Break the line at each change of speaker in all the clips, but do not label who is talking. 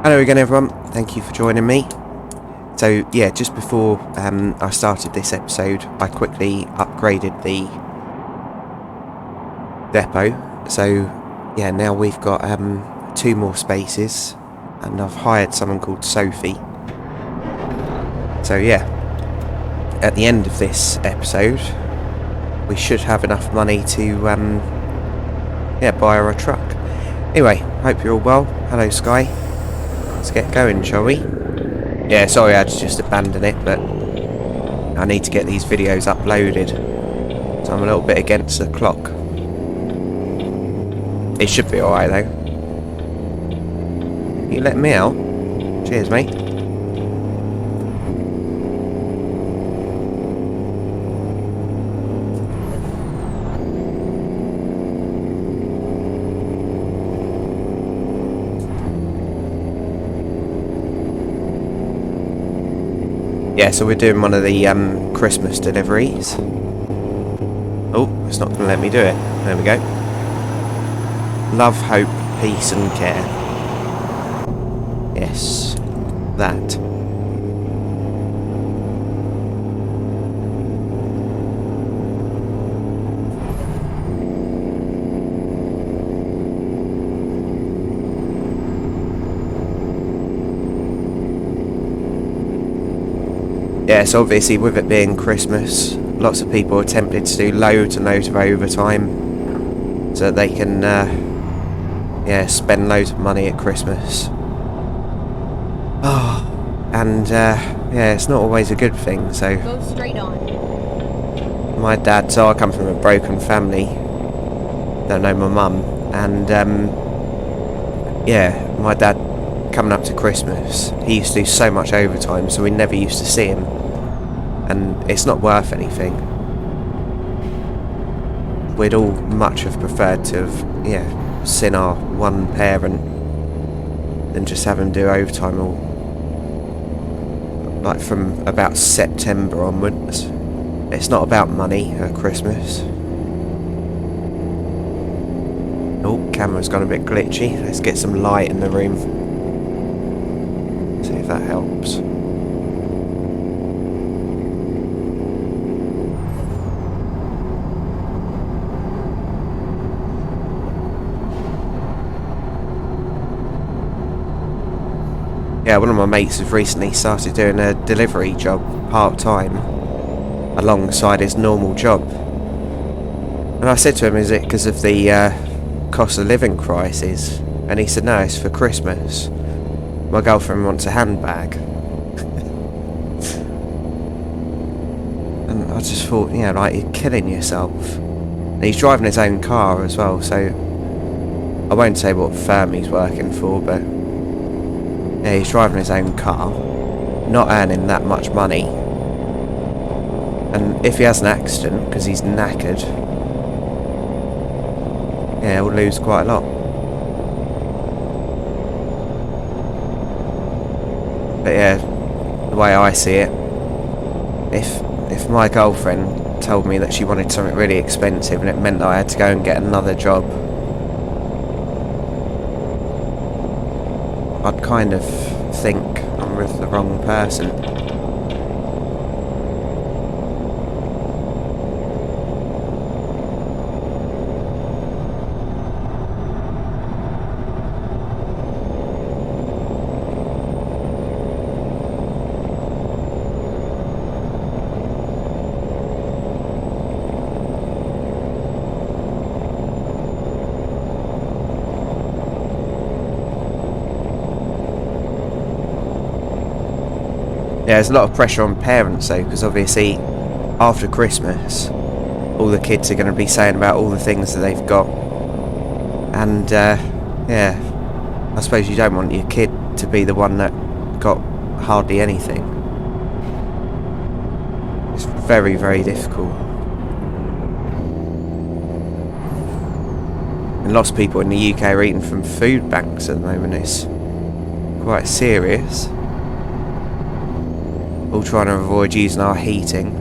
Hello again everyone, thank you for joining me. So yeah, just before I started this episode, I quickly upgraded the depot. So yeah, now we've got 2 more spaces, and I've hired someone called Sophie. So yeah, at the end of this episode, we should have enough money to buy her a truck. Anyway, hope you're all well. Hello Sky. Let's get going, shall we? Yeah, sorry I had to just abandon it, but I need to get these videos uploaded, so I'm a little bit against the clock. It should be alright though. You let me out? Cheers, mate. Yeah, so we're doing one of the Christmas deliveries. Oh, it's not going to let me do it. There we go. Love, hope, peace and care. Yes, that. Yeah, so obviously with it being Christmas, lots of people are tempted to do loads and loads of overtime so that they can spend loads of money at Christmas. Oh, and it's not always a good thing. So
go straight on.
My dad, so I come from a broken family, don't know my mum, and my dad, coming up to Christmas, he used to do so much overtime, so we never used to see him, and it's not worth anything. We'd all much have preferred to have seen our one parent than just have him do overtime all, like, from about September onwards. It's not about money at Christmas. Oh, camera's gone a bit glitchy. Let's get some light in the room. See if that helps. Yeah, one of my mates has recently started doing a delivery job part-time alongside his normal job. And I said to him, is it because of the cost of living crisis? And he said, no, it's for Christmas. My girlfriend wants a handbag. And I just thought, like, you're killing yourself. And he's driving his own car as well, so I won't say what firm he's working for, but yeah, he's driving his own car, not earning that much money. And if he has an accident, because he's knackered, he'll lose quite a lot. But yeah, the way I see it, if my girlfriend told me that she wanted something really expensive and it meant that I had to go and get another job, I'd kind of think I'm with the wrong person. Yeah, there's a lot of pressure on parents though, because obviously after Christmas all the kids are going to be saying about all the things that they've got, and I suppose you don't want your kid to be the one that got hardly anything. It's very, very difficult. And lots of people in the UK are eating from food banks at the moment. It's quite serious. All trying to avoid using our heating.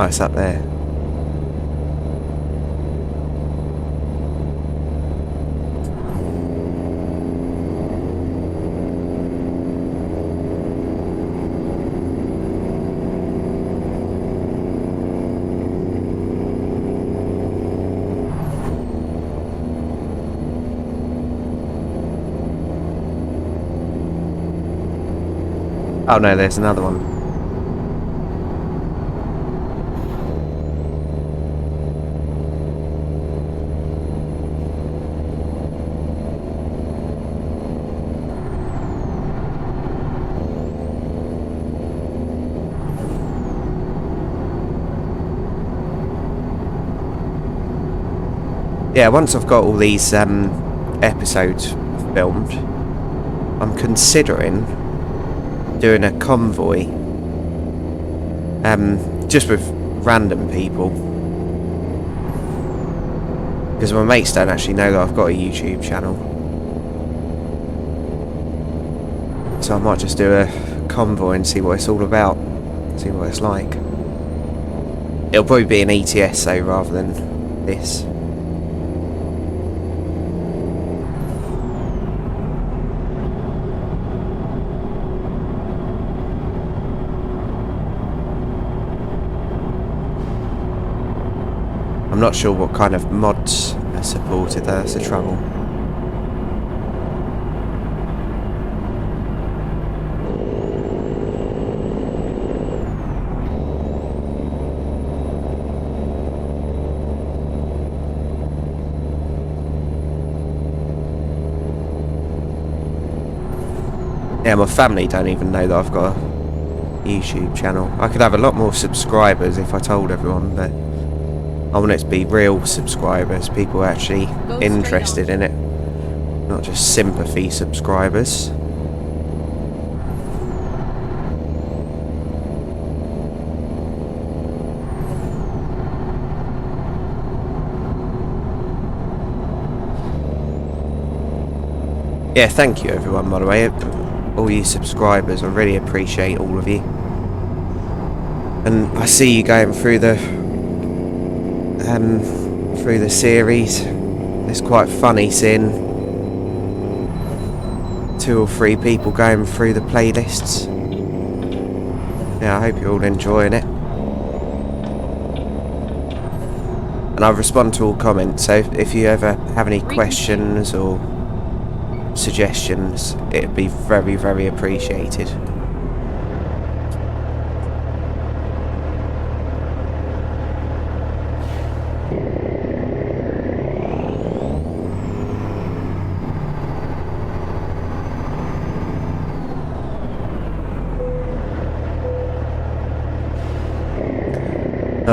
Oh, it's up there. Oh no, there's another one. Yeah, once I've got all these episodes filmed, I'm considering doing a convoy just with random people, because my mates don't actually know that I've got a YouTube channel, so I might just do a convoy and see what it's all about, see what it's like. It'll probably be an ETS though rather than this. I'm not sure what kind of mods are supported, that's the trouble. Yeah, my family don't even know that I've got a YouTube channel. I could have a lot more subscribers if I told everyone, but I want it to be real subscribers, people actually interested in it, not just sympathy subscribers. Yeah, thank you everyone, by the way, all you subscribers, I really appreciate all of you. And I see you going through the series. It's quite funny seeing 2 or 3 people going through the playlists. Yeah, I hope you're all enjoying it. And I respond to all comments, so if you ever have any questions or suggestions, it'd be very, very appreciated.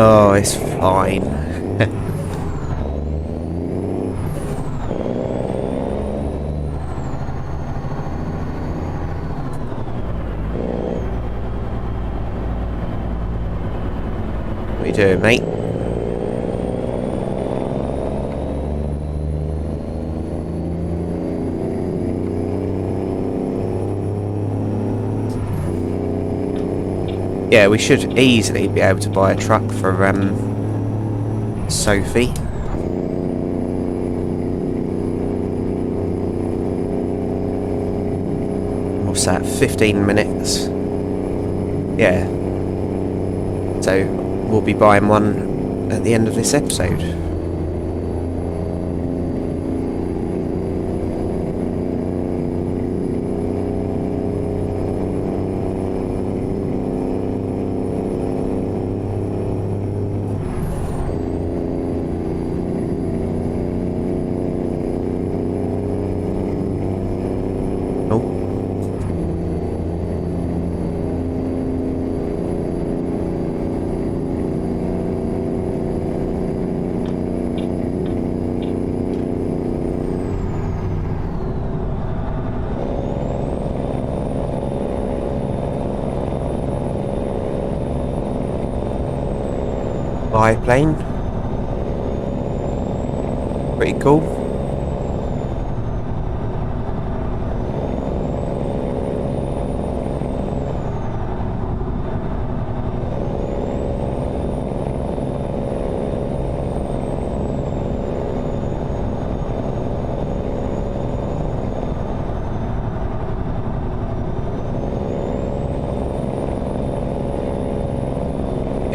Oh, it's fine. What are you doing, mate? Yeah, we should easily be able to buy a truck for Sophie. What's that? 15 minutes? Yeah. So we'll be buying one at the end of this episode. Biplane. Pretty cool.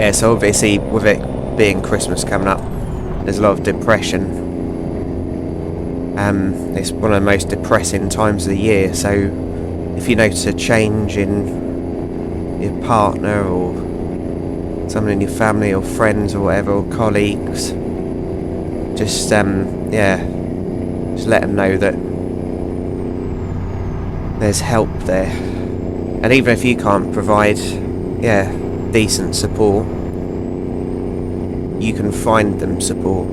Yeah, so obviously with it being Christmas coming up, there's a lot of depression. It's one of the most depressing times of the year, so if you notice a change in your partner or someone in your family or friends or whatever, or colleagues, just just let them know that there's help there. And even if you can't provide decent support, you can find them support.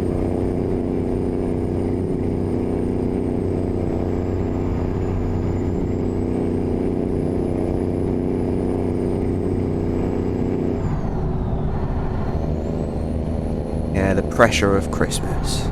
Yeah, the pressure of Christmas.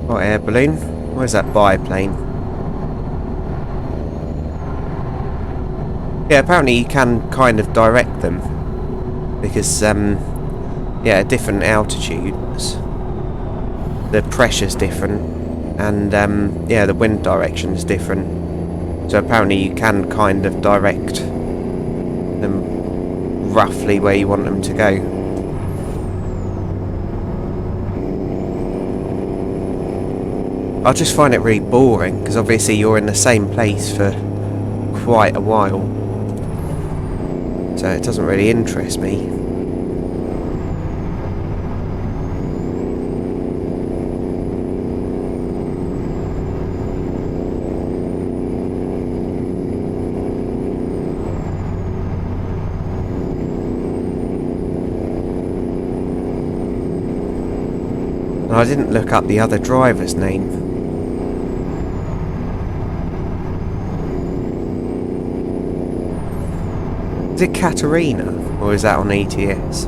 What, air balloon? Where's that biplane? Yeah, apparently you can kind of direct them, because at different altitudes the pressure's different, and the wind direction's different, so apparently you can kind of direct them roughly where you want them to go. I just find it really boring, because obviously you're in the same place for quite a while, so it doesn't really interest me. And I didn't look up the other driver's name. Is it Katerina, or is that on ETS?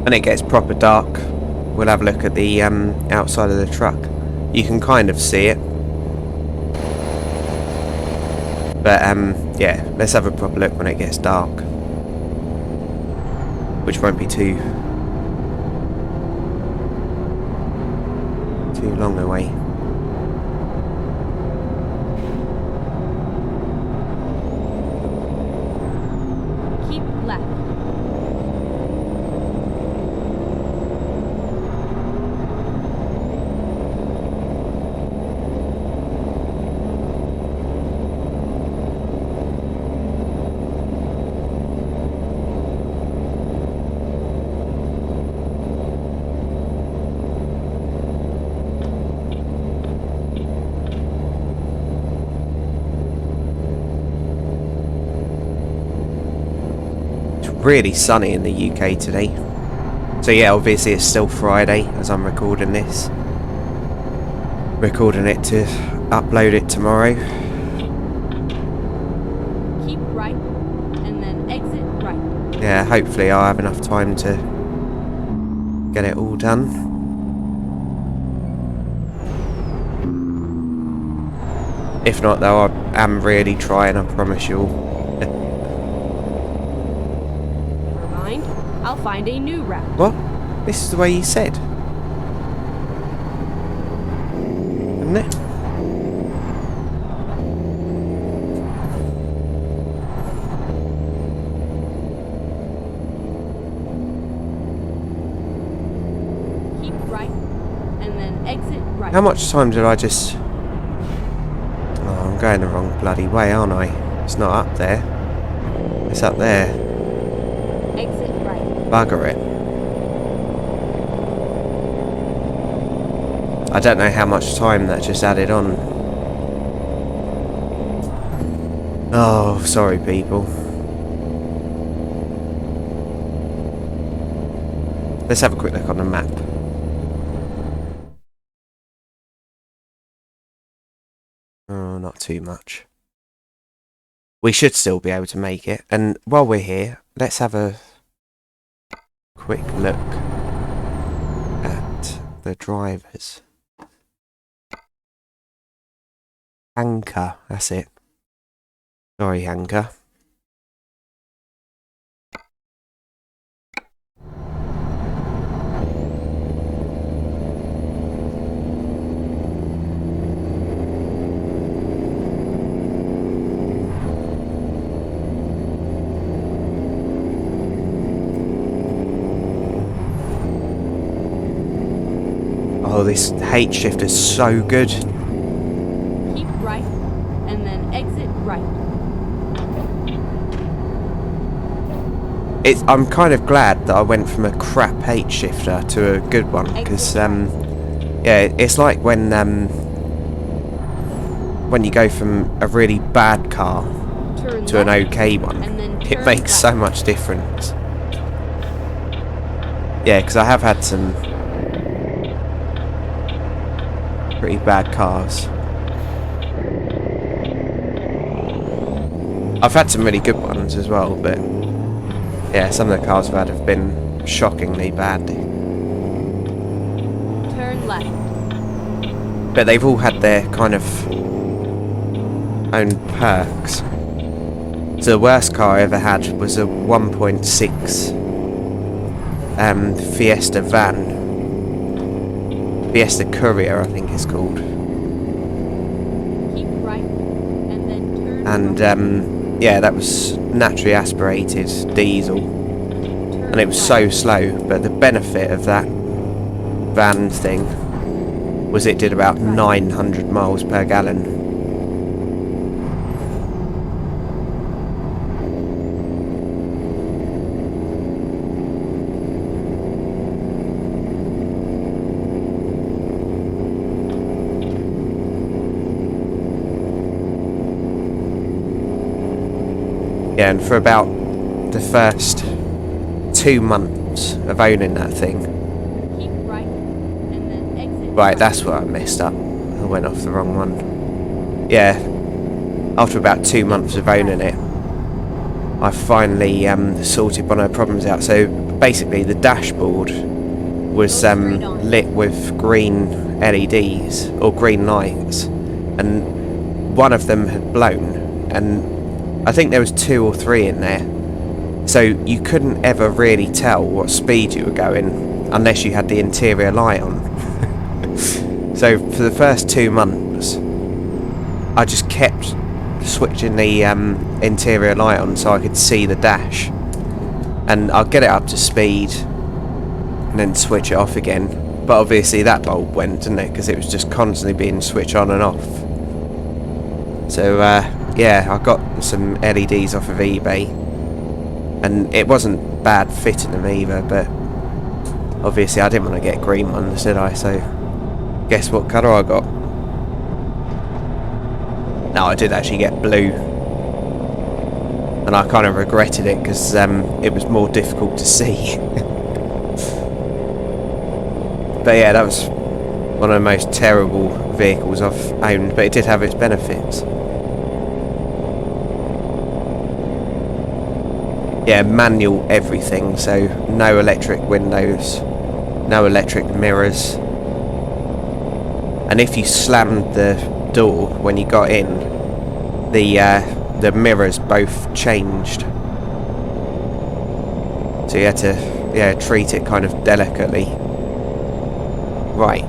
When it gets proper dark, we'll have a look at the outside of the truck. You can kind of see it, but let's have a proper look when it gets dark, which won't be too long away.
Keep left.
Really sunny in the UK today. So yeah, obviously it's still Friday as I'm recording this. Recording it to upload it tomorrow.
Keep right, and then exit right.
Yeah, hopefully I'll have enough time to get it all done. If not though, I am really trying, I promise you all.
Find a new route.
What? This is the way you said. Isn't it?
Keep right, and then exit right.
How much time did I just... Oh, I'm going the wrong bloody way, aren't I? It's not up there. It's up there.
Exit right.
Bugger it. I don't know how much time that just added on. Oh, sorry people. Let's have a quick look on the map. Oh, not too much. We should still be able to make it. And while we're here, let's have a quick look at the drivers. Anchor, that's it. Sorry, Anchor. Oh, this H shift is so good.
Keep right, and then exit right.
I'm kind of glad that I went from a crap H shifter to a good one, because yeah, it's like when you go from a really bad car to an okay one, it makes so much difference. Yeah, because I have had some pretty bad cars. I've had some really good ones as well, but yeah, some of the cars I've had have been shockingly bad.
Turn left.
But they've all had their kind of own perks. So the worst car I ever had was a 1.6 Fiesta van. Fiesta Courier, I think it's called.
Keep right, and then turn
And yeah, that was naturally aspirated diesel, and it was so slow. But the benefit of that van thing was it did about 900 miles per gallon. Yeah, and for about the first 2 months of owning that thing.
Keep right, and then exit
Right, that's where I messed up. I went off the wrong one. Yeah, after about 2 months of owning it, I finally sorted one of the problems out. So basically the dashboard was lit with green LEDs, or green lights, and one of them had blown, and I think there was 2 or 3 in there, so you couldn't ever really tell what speed you were going unless you had the interior light on. So for the first 2 months I just kept switching the interior light on so I could see the dash, and I'll get it up to speed and then switch it off again. But obviously that bulb went, didn't it, because it was just constantly being switched on and off. So yeah, I got some LEDs off of eBay, and it wasn't bad fitting them either, but obviously I didn't want to get green ones, did I? So guess what colour I got? No, I did actually get blue, and I kind of regretted it because it was more difficult to see. But yeah, that was one of the most terrible vehicles I've owned, but it did have its benefits. Yeah, manual everything, so no electric windows, no electric mirrors. And if you slammed the door when you got in, the mirrors both changed. So you had to, yeah, treat it kind of delicately. Right.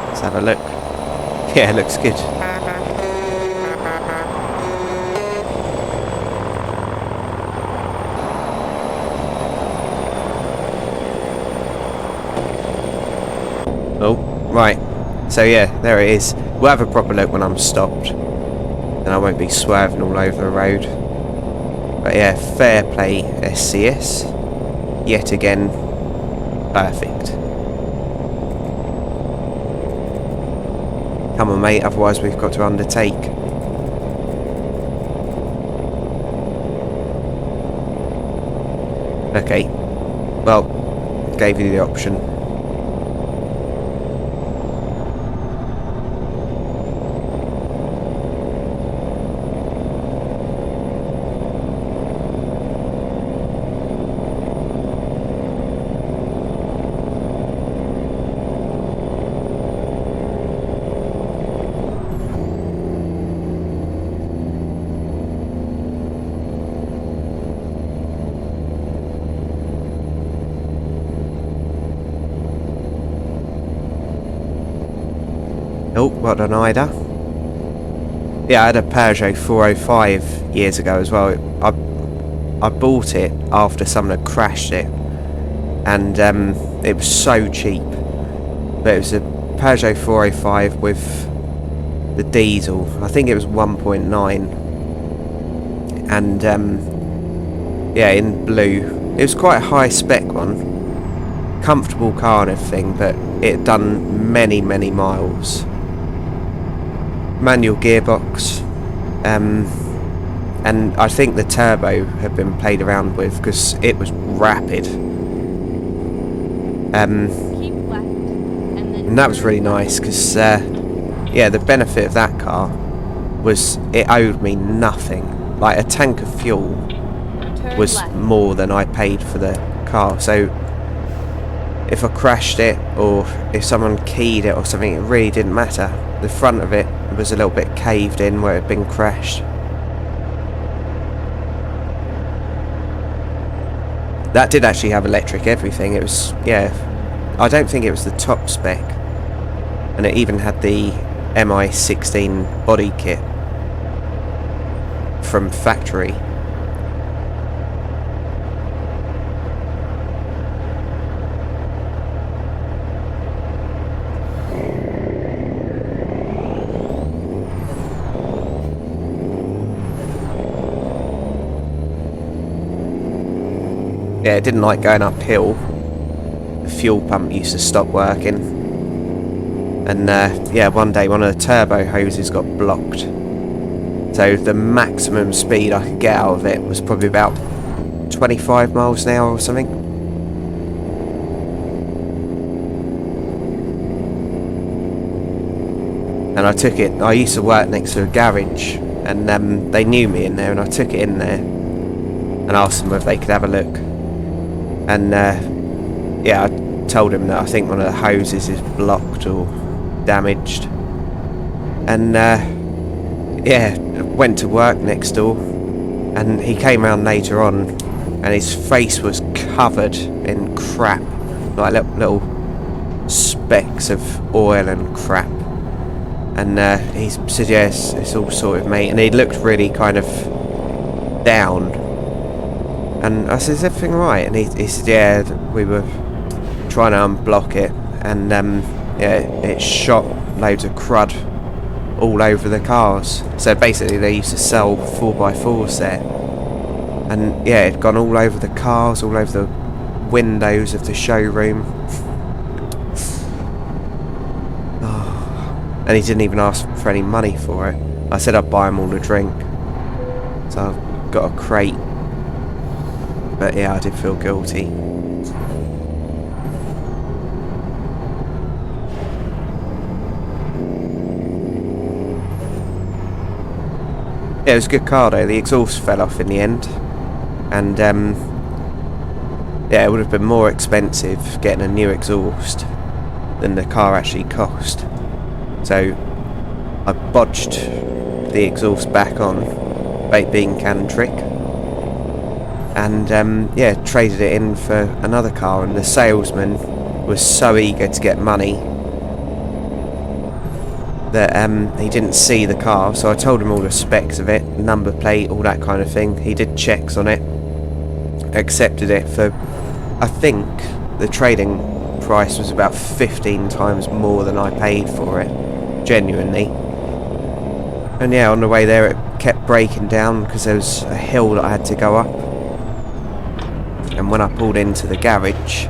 Let's have a look. Yeah, it looks good. Oh, right. So yeah, there it is. We'll have a proper look when I'm stopped. And I won't be swerving all over the road. But yeah, fair play SCS. Yet again, perfect. Come on mate, otherwise we've got to undertake. Okay. Well, gave you the option. Oh, what an idea. Yeah, I had a Peugeot 405 years ago as well. I bought it after someone had crashed it. And it was so cheap. But it was a Peugeot 405 with the diesel. I think it was 1.9. And yeah, in blue. It was quite a high spec one. Comfortable car and everything, but it had done many miles. Manual gearbox, and I think the turbo had been played around with because it was rapid.
Keep left,
And that was really nice because yeah, the benefit of that car was it owed me nothing. Like a tank of fuel
turn
was
left.
more than I paid for the car, so if I crashed it or if someone keyed it or something, it really didn't matter. The front of it was a little bit caved in where it had been crashed. That did actually have electric everything. It was, yeah, I don't think it was the top spec. And it even had the MI16 body kit from factory. Yeah, it didn't like going uphill. The fuel pump used to stop working. And yeah, one day one of the turbo hoses got blocked. So the maximum speed I could get out of it was probably about 25 miles an hour or something. And I took it, I used to work next to a garage, and they knew me in there, and I took it in there and asked them if they could have a look. And yeah, I told him that I think one of the hoses is blocked or damaged. And yeah, went to work next door, and he came round later on, and his face was covered in crap, like little specks of oil and crap. And he said, yes, it's all sorted, mate. And he looked really kind of down. And I said, is everything right? And he said, yeah, we were trying to unblock it. And yeah, it shot loads of crud all over the cars. So basically they used to sell 4x4s there. And yeah, it'd gone all over the cars, all over the windows of the showroom. And he didn't even ask for any money for it. I said I'd buy him all a drink. So I've got a crate. But yeah, I did feel guilty. Yeah, it was a good car though. The exhaust fell off in the end. And yeah, it would have been more expensive getting a new exhaust than the car actually cost. So I bodged the exhaust back on, baked bean can trick, and yeah, traded it in for another car, and the salesman was so eager to get money that he didn't see the car, so I told him all the specs of it, number plate, all that kind of thing. He did checks on it, accepted it for, I think the trading price was about 15 times more than I paid for it, genuinely. And yeah, on the way there it kept breaking down because there was a hill that I had to go up, and when I pulled into the garage,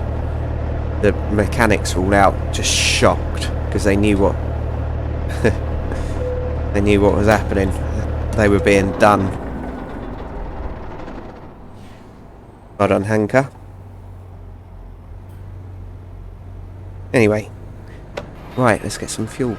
the mechanics were all out just shocked because they knew what they knew what was happening. They were being done. Well done, Hanker. Anyway, right, let's get some fuel.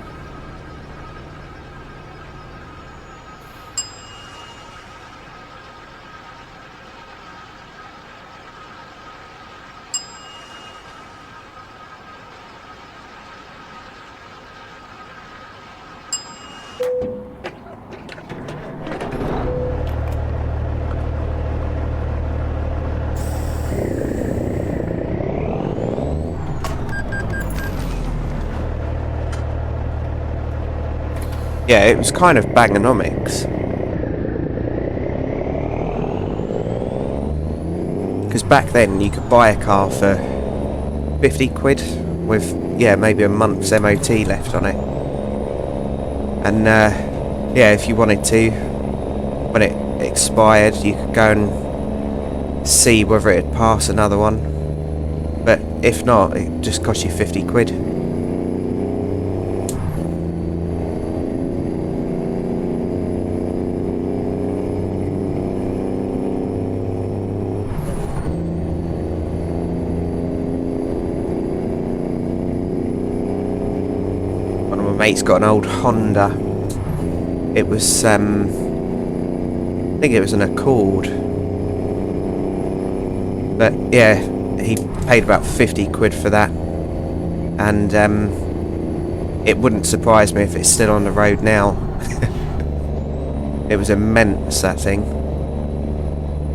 Yeah, it was kind of Bangonomics. Because back then you could buy a car for 50 quid with, yeah, maybe a month's MOT left on it. And yeah, if you wanted to, when it expired, you could go and see whether it'd pass another one. But if not, it just cost you 50 quid. Mate's got an old Honda. It was I think it was an Accord, but yeah, he paid about 50 quid for that, and it wouldn't surprise me if it's still on the road now. It was immense, that thing.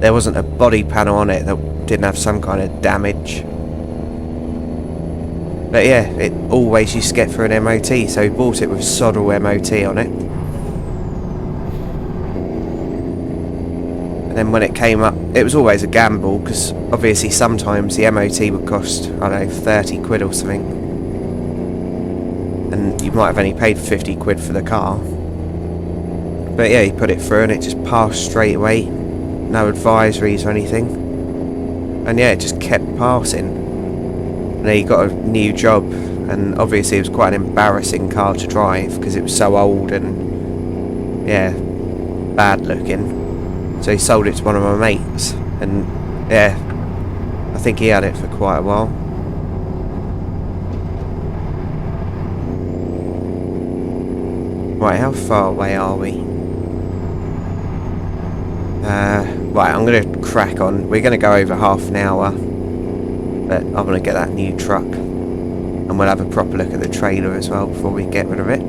There wasn't a body panel on it that didn't have some kind of damage. But yeah, it always used to get for an MOT, so he bought it with Soddle MOT on it. And then when it came up, it was always a gamble, because obviously sometimes the MOT would cost, I don't know, 30 quid or something. And you might have only paid 50 quid for the car. But yeah, he put it through and it just passed straight away. No advisories or anything. And yeah, it just kept passing. And he got a new job, and obviously it was quite an embarrassing car to drive because it was so old and yeah, bad looking. So he sold it to one of my mates, and yeah, I think he had it for quite a while. Right, how far away are we? Right, I'm going to crack on. We're going to go over half an hour. But I'm going to get that new truck, and we'll have a proper look at the trailer as well before we get rid of it.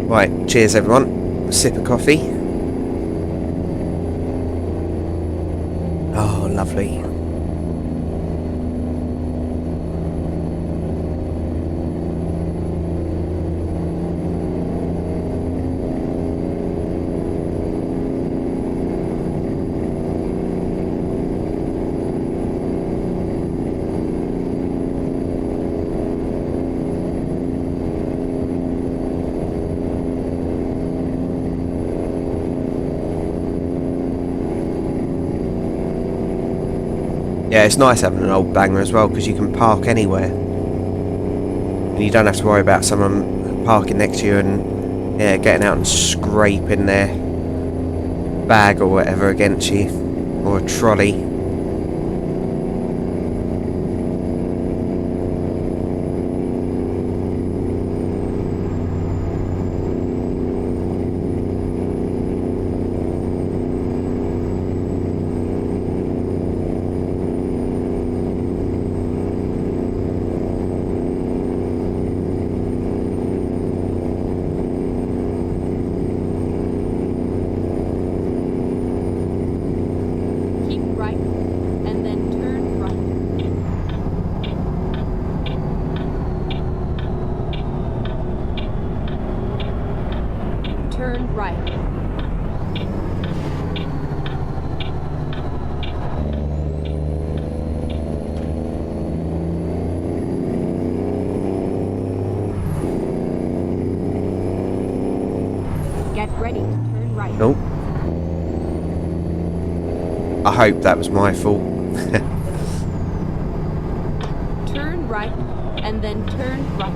Right, cheers everyone. A sip of coffee. Oh, lovely. Yeah, it's nice having an old banger as well, because you can park anywhere. And you don't have to worry about someone parking next to you and yeah, getting out and scraping their bag or whatever against you, or a trolley. I hope that was my fault.
Turn right, and then turn right.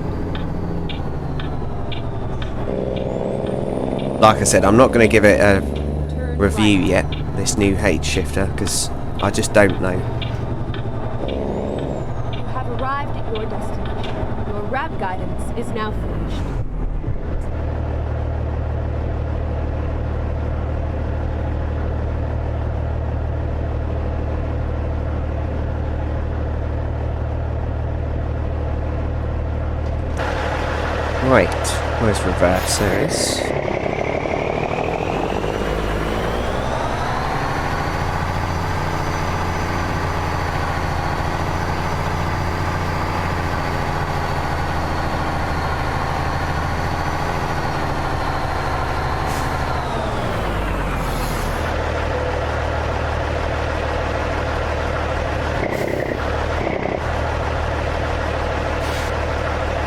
Like I said, I'm not going to give it a
Turn
review
right.
yet, this new H shifter, because I just don't know.
You have arrived at your destination. Your route guidance is now finished.
Right, where's reverse? There it is.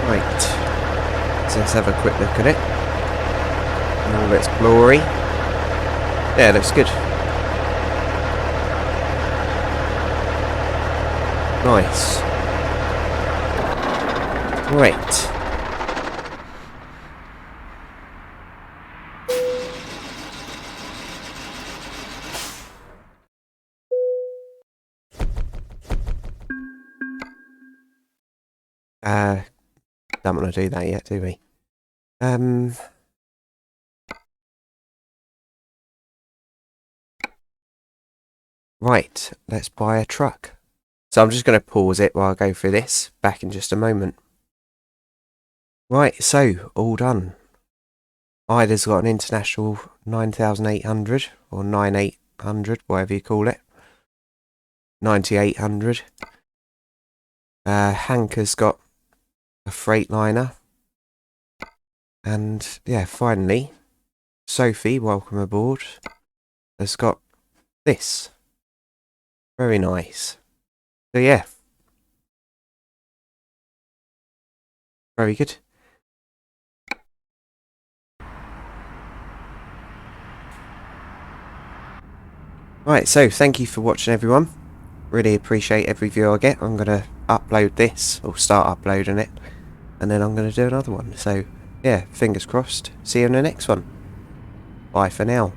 Right, so let's have a quick look at it in all its glory. Yeah, looks good. Nice. Right. Don't want to do that yet, do we? Right, let's buy a truck. So I'm just going to pause it while I go through this. Back in just a moment. Right, so all done. Ida's got an international 9,800 or 9,800, whatever you call it. 9,800. Hanker's got a Freightliner. And yeah, finally, Sophie, welcome aboard, has got this. Very nice. So yeah. Very good. Right, so thank you for watching, everyone. Really appreciate every view I get. I'm going to upload this, or start uploading it, and then I'm going to do another one. So yeah, fingers crossed. See you in the next one. Bye for now.